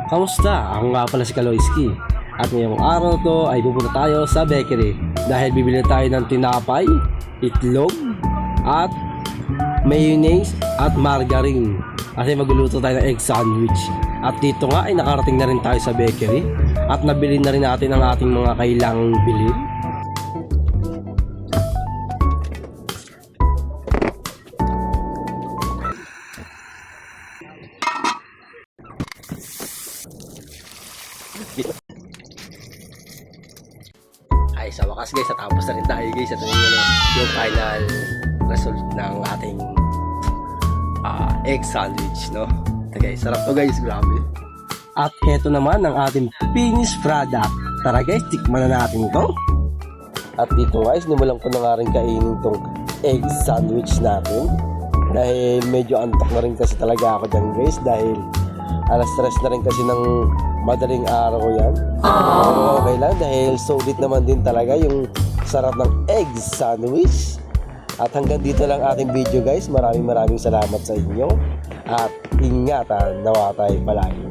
Kamusta? Ako nga pala si Kaloyski. At ngayong araw to ay pupunta tayo sa bakery dahil bibili tayo ng tinapay, itlog, at mayonnaise at margarine. Kasi magluluto tayo ng egg sandwich. At dito nga ay nakarating na rin tayo sa bakery at nabili na rin natin ang ating mga kailangang bilhin. Ay, sa wakas guys, natapos na rin tayo guys. Ito yung final result ng ating egg sandwich, no? Ito guys, sarap to guys, grabe. At heto naman ang ating finished product. Tara guys, tikman na natin ito. At dito guys, nimulang ko na nga rin kainin itong egg sandwich natin. Dahil medyo antok na rin kasi talaga ako dyan guys. Dahil alas 3 na rin kasi ng madaling araw yan. Pero okay lang dahil solid naman din talaga yung sarap ng egg sandwich. At hanggang dito lang ating video guys. Maraming salamat sa inyo. At ingatan nawa tayo palagi.